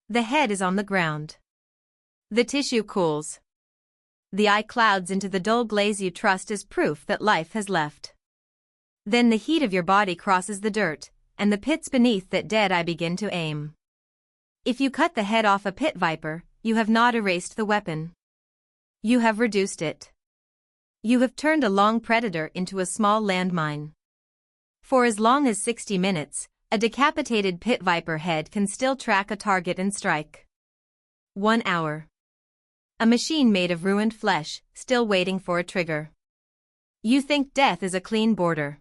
The head is on the ground. The tissue cools. The eye clouds into the dull glaze you trust as proof that life has left. Then the heat of your body crosses the dirt, and the pits beneath that dead eye begin to aim. If you cut the head off a pit viper, you have not erased the weapon. You have reduced it. You have turned a long predator into a small landmine. For as long as 60 minutes, a decapitated pit viper head can still track a target and strike. 1 hour. A machine made of ruined flesh, still waiting for a trigger. You think death is a clean border.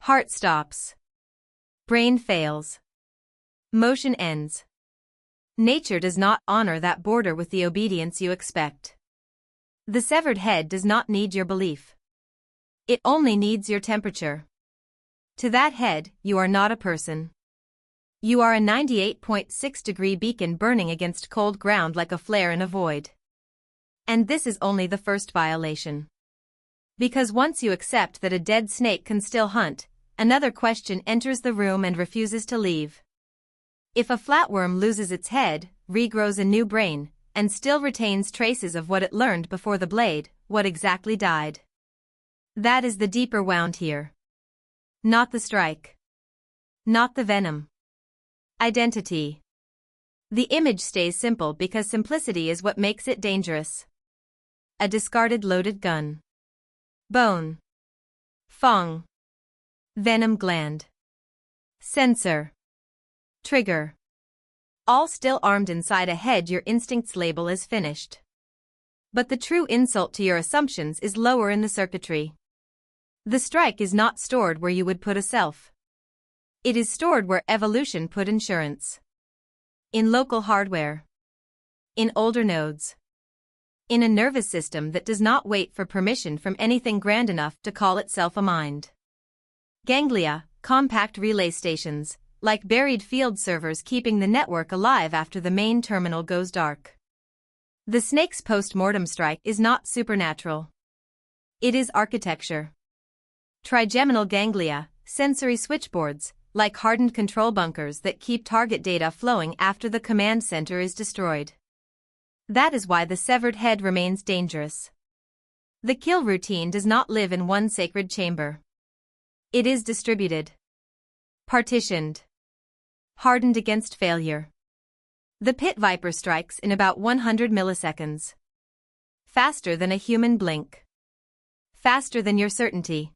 Heart stops. Brain fails. Motion ends. Nature does not honor that border with the obedience you expect. The severed head does not need your belief. It only needs your temperature. To that head, you are not a person. You are a 98.6-degree beacon burning against cold ground like a flare in a void. And this is only the first violation. Because once you accept that a dead snake can still hunt, another question enters the room and refuses to leave. If a flatworm loses its head, regrows a new brain, and still retains traces of what it learned before the blade, what exactly died? That is the deeper wound here. Not the strike. Not the venom. Identity. The image stays simple because simplicity is what makes it dangerous. A discarded loaded gun. Bone. Fong. Venom gland. Sensor. Trigger. All still armed inside a head your instincts label as finished. But the true insult to your assumptions is lower in the circuitry. The strike is not stored where you would put a self. It is stored where evolution put insurance. In local hardware. In older nodes. In a nervous system that does not wait for permission from anything grand enough to call itself a mind. Ganglia, compact relay stations, like buried field servers keeping the network alive after the main terminal goes dark. The snake's post-mortem strike is not supernatural. It is architecture. Trigeminal ganglia, sensory switchboards, like hardened control bunkers that keep target data flowing after the command center is destroyed. That is why the severed head remains dangerous. The kill routine does not live in one sacred chamber. It is distributed. Partitioned. Hardened against failure. The pit viper strikes in about 100 milliseconds. Faster than a human blink. Faster than your certainty.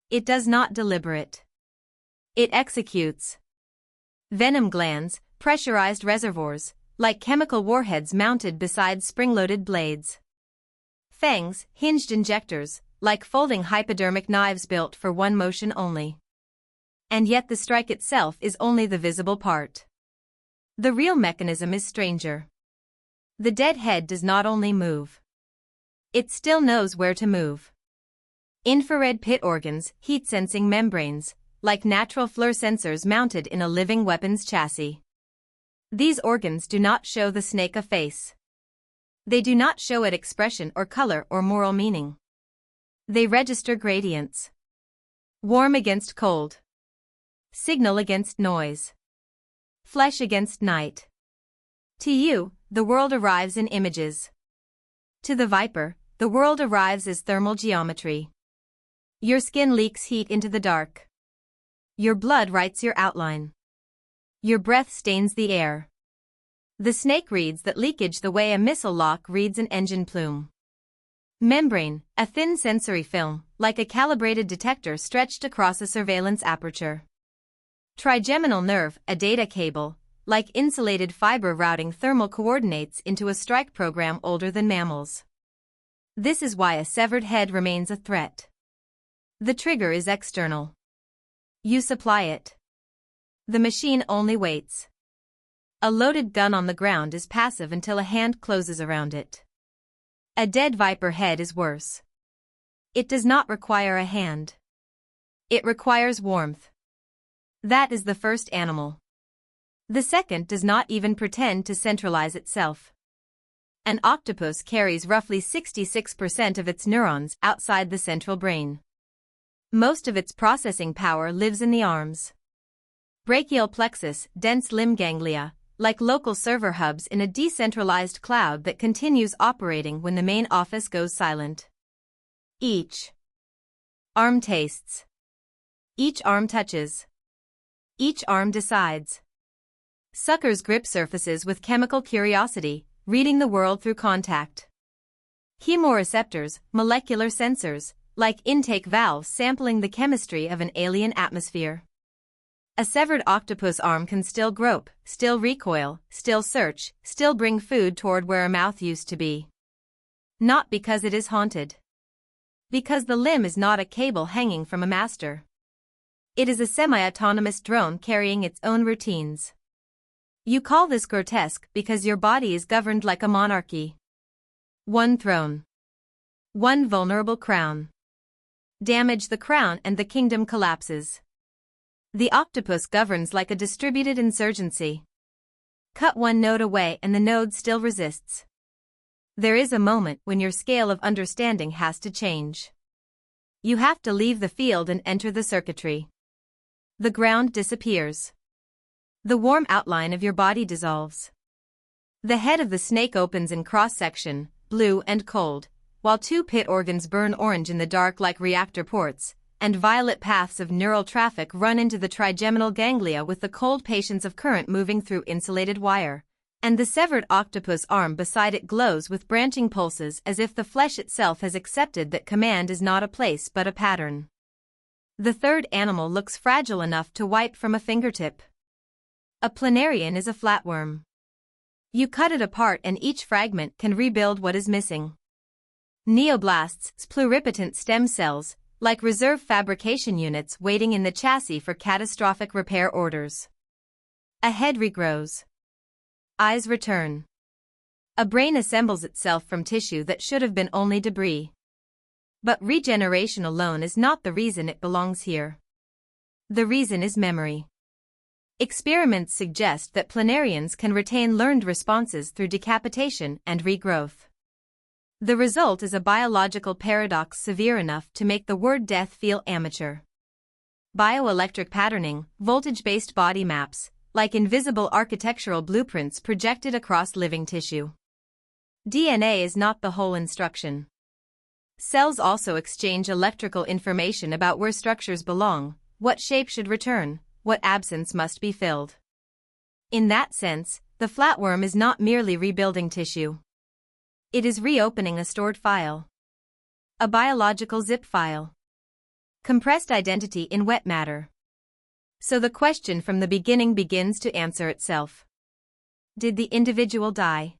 It does not deliberate. It executes. Venom glands, pressurized reservoirs, like chemical warheads mounted beside spring-loaded blades. Fangs, hinged injectors, like folding hypodermic knives built for one motion only. And yet the strike itself is only the visible part. The real mechanism is stranger. The dead head does not only move. It still knows where to move. Infrared pit organs, heat-sensing membranes, like natural FLIR sensors mounted in a living weapons chassis. These organs do not show the snake a face. They do not show it expression or color or moral meaning. They register gradients. Warm against cold. Signal against noise. Flesh against night. To you, the world arrives in images. To the viper, the world arrives as thermal geometry. Your skin leaks heat into the dark. Your blood writes your outline. Your breath stains the air. The snake reads that leakage the way a missile lock reads an engine plume. Membrane, a thin sensory film, like a calibrated detector stretched across a surveillance aperture. Trigeminal nerve, a data cable, like insulated fiber routing thermal coordinates into a strike program older than mammals. This is why a severed head remains a threat. The trigger is external. You supply it. The machine only waits. A loaded gun on the ground is passive until a hand closes around it. A dead viper head is worse. It does not require a hand. It requires warmth. That is the first animal. The second does not even pretend to centralize itself. An octopus carries roughly 66% of its neurons outside the central brain. Most of its processing power lives in the arms. Brachial plexus, dense limb ganglia, like local server hubs in a decentralized cloud that continues operating when the main office goes silent. Each arm tastes. Each arm touches. Each arm decides. Suckers grip surfaces with chemical curiosity, reading the world through contact. Chemoreceptors, molecular sensors, like intake valves sampling the chemistry of an alien atmosphere. A severed octopus arm can still grope, still recoil, still search, still bring food toward where a mouth used to be. Not because it is haunted. Because the limb is not a cable hanging from a master. It is a semi-autonomous drone carrying its own routines. You call this grotesque because your body is governed like a monarchy. One throne. One vulnerable crown. Damage the crown and the kingdom collapses. The octopus governs like a distributed insurgency. Cut one node away and the node still resists. There is a moment when your scale of understanding has to change. You have to leave the field and enter the circuitry. The ground disappears. The warm outline of your body dissolves. The head of the snake opens in cross-section, blue and cold, while two pit organs burn orange in the dark like reactor ports, and violet paths of neural traffic run into the trigeminal ganglia with the cold patience of current moving through insulated wire, and the severed octopus arm beside it glows with branching pulses as if the flesh itself has accepted that command is not a place but a pattern. The third animal looks fragile enough to wipe from a fingertip. A planarian is a flatworm. You cut it apart and each fragment can rebuild what is missing. Neoblasts, pluripotent stem cells, like reserve fabrication units waiting in the chassis for catastrophic repair orders. A head regrows. Eyes return. A brain assembles itself from tissue that should have been only debris. But regeneration alone is not the reason it belongs here. The reason is memory. Experiments suggest that planarians can retain learned responses through decapitation and regrowth. The result is a biological paradox severe enough to make the word death feel amateur. Bioelectric patterning, voltage-based body maps, like invisible architectural blueprints projected across living tissue. DNA is not the whole instruction. Cells also exchange electrical information about where structures belong, what shape should return, what absence must be filled. In that sense, the flatworm is not merely rebuilding tissue. It is reopening a stored file. A biological zip file. Compressed identity in wet matter. So the question from the beginning begins to answer itself. Did the individual die?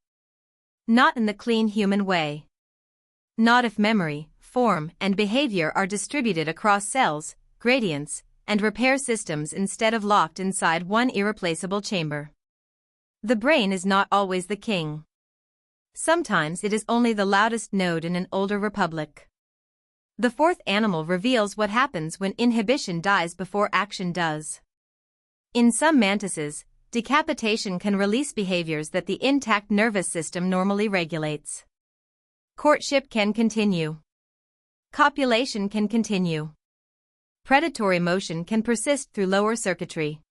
Not in the clean human way. Not if memory, form, and behavior are distributed across cells, gradients, and repair systems instead of locked inside one irreplaceable chamber. The brain is not always the king. Sometimes it is only the loudest node in an older republic. The fourth animal reveals what happens when inhibition dies before action does. In some mantises, decapitation can release behaviors that the intact nervous system normally regulates. Courtship can continue. Copulation can continue. Predatory motion can persist through lower circuitry.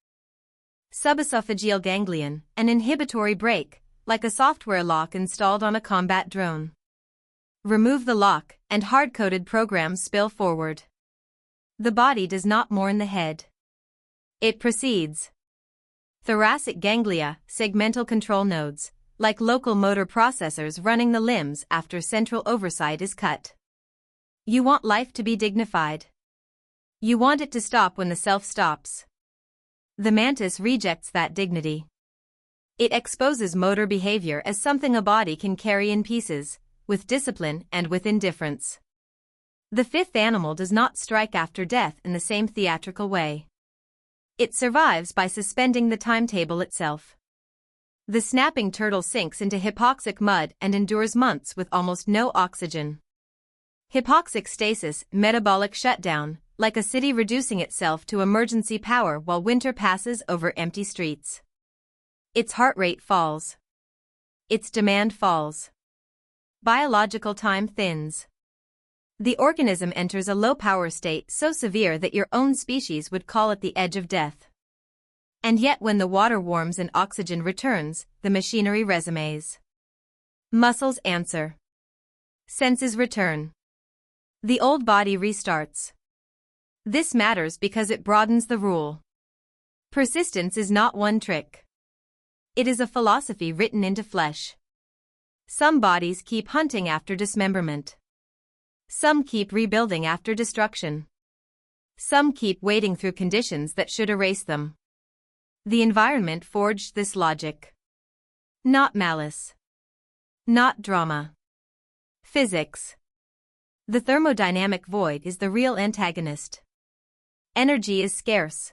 Subesophageal ganglion, an inhibitory brake, like a software lock installed on a combat drone. Remove the lock, and hard-coded programs spill forward. The body does not mourn the head. It proceeds. Thoracic ganglia, segmental control nodes, like local motor processors running the limbs after central oversight is cut. You want life to be dignified. You want it to stop when the self stops. The mantis rejects that dignity. It exposes motor behavior as something a body can carry in pieces, with discipline and with indifference. The fifth animal does not strike after death in the same theatrical way. It survives by suspending the timetable itself. The snapping turtle sinks into hypoxic mud and endures months with almost no oxygen. Hypoxic stasis, metabolic shutdown, like a city reducing itself to emergency power while winter passes over empty streets. Its heart rate falls. Its demand falls. Biological time thins. The organism enters a low-power state so severe that your own species would call it the edge of death. And yet when the water warms and oxygen returns, the machinery resumes. Muscles answer. Senses return. The old body restarts. This matters because it broadens the rule. Persistence is not one trick. It is a philosophy written into flesh. Some bodies keep hunting after dismemberment. Some keep rebuilding after destruction. Some keep wading through conditions that should erase them. The environment forged this logic. Not malice. Not drama. Physics. The thermodynamic void is the real antagonist. Energy is scarce.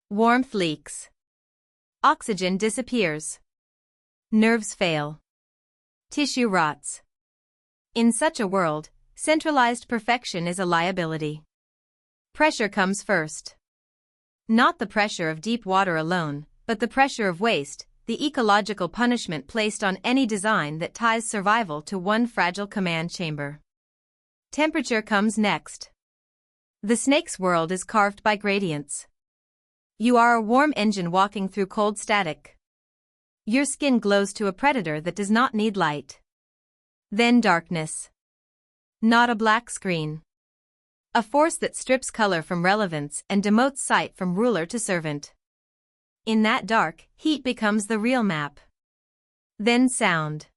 Warmth leaks. Oxygen disappears. Nerves fail. Tissue rots. In such a world, centralized perfection is a liability. Pressure comes first. Not the pressure of deep water alone, but the pressure of waste, the ecological punishment placed on any design that ties survival to one fragile command chamber. Temperature comes next. The snake's world is carved by gradients. You are a warm engine walking through cold static. Your skin glows to a predator that does not need light. Then darkness. Not a black screen. A force that strips color from relevance and demotes sight from ruler to servant. In that dark, heat becomes the real map. Then sound.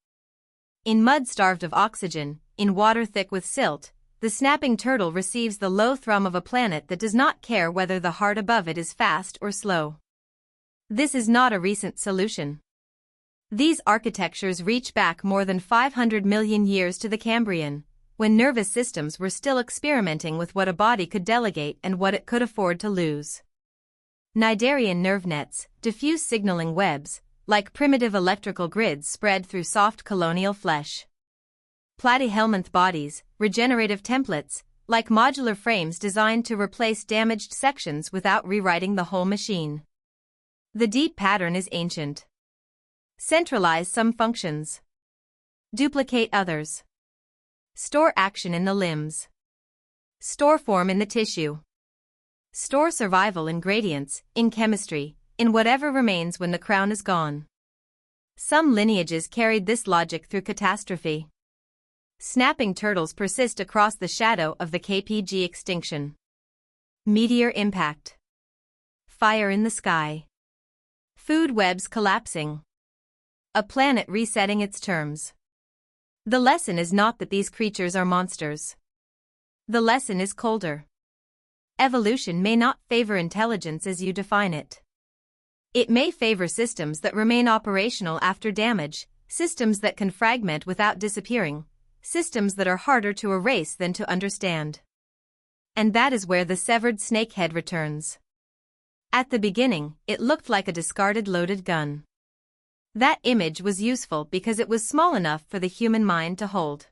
In mud starved of oxygen, in water thick with silt, the snapping turtle receives the low thrum of a planet that does not care whether the heart above it is fast or slow. This is not a recent solution. These architectures reach back more than 500 million years to the Cambrian, when nervous systems were still experimenting with what a body could delegate and what it could afford to lose. Cnidarian nerve nets, diffuse signaling webs, like primitive electrical grids spread through soft colonial flesh. Platyhelminth bodies, regenerative templates, like modular frames designed to replace damaged sections without rewriting the whole machine. The deep pattern is ancient. Centralize some functions. Duplicate others. Store action in the limbs. Store form in the tissue. Store survival in gradients, in chemistry, in whatever remains when the crown is gone. Some lineages carried this logic through catastrophe. Snapping turtles persist across the shadow of the KPG extinction. Meteor impact. Fire in the sky. Food webs collapsing. A planet resetting its terms. The lesson is not that these creatures are monsters. The lesson is colder. Evolution may not favor intelligence as you define it. It may favor systems that remain operational after damage, systems that can fragment without disappearing, systems that are harder to erase than to understand. And that is where the severed snakehead returns. At the beginning, it looked like a discarded loaded gun. That image was useful because it was small enough for the human mind to hold.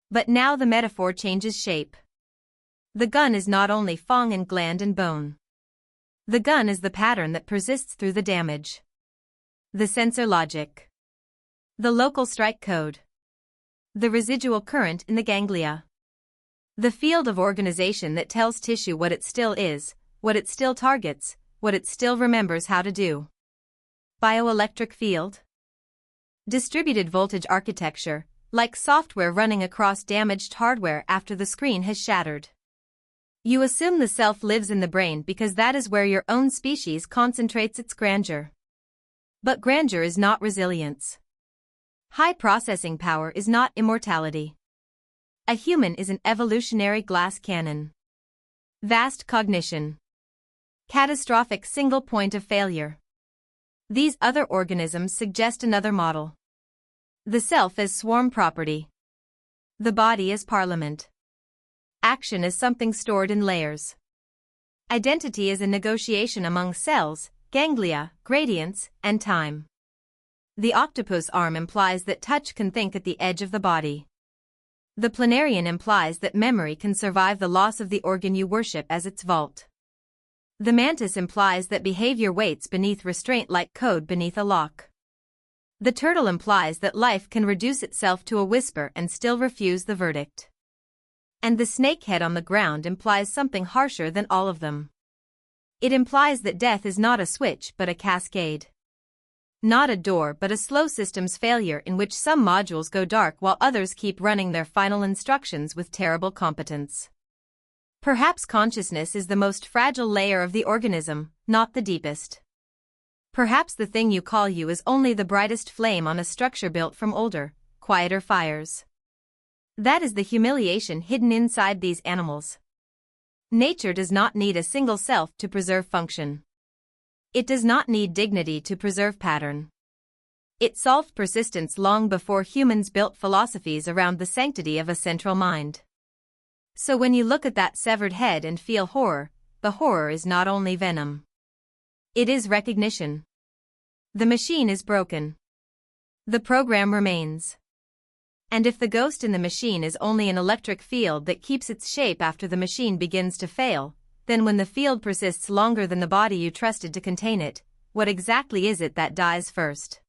But now the metaphor changes shape. The gun is not only fang and gland and bone. The gun is the pattern that persists through the damage. The sensor logic. The local strike code. The residual current in the ganglia. The field of organization that tells tissue what it still is, what it still targets, what it still remembers how to do. Bioelectric field. Distributed voltage architecture, like software running across damaged hardware after the screen has shattered. You assume the self lives in the brain because that is where your own species concentrates its grandeur. But grandeur is not resilience. High processing power is not immortality. A human is an evolutionary glass cannon. Vast cognition. Catastrophic single point of failure. These other organisms suggest another model. The self as swarm property. The body as parliament. Action as something stored in layers. Identity is a negotiation among cells, ganglia, gradients, and time. The octopus arm implies that touch can think at the edge of the body. The planarian implies that memory can survive the loss of the organ you worship as its vault. The mantis implies that behavior waits beneath restraint like code beneath a lock. The turtle implies that life can reduce itself to a whisper and still refuse the verdict. And the snakehead on the ground implies something harsher than all of them. It implies that death is not a switch but a cascade. Not a door but a slow systems failure in which some modules go dark while others keep running their final instructions with terrible competence. Perhaps consciousness is the most fragile layer of the organism, not the deepest. Perhaps the thing you call you is only the brightest flame on a structure built from older, quieter fires. That is the humiliation hidden inside these animals. Nature does not need a single self to preserve function. It does not need dignity to preserve pattern. It solved persistence long before humans built philosophies around the sanctity of a central mind. So when you look at that severed head and feel horror, the horror is not only venom. It is recognition. The machine is broken. The program remains. And if the ghost in the machine is only an electric field that keeps its shape after the machine begins to fail, then when the field persists longer than the body you trusted to contain it, what exactly is it that dies first?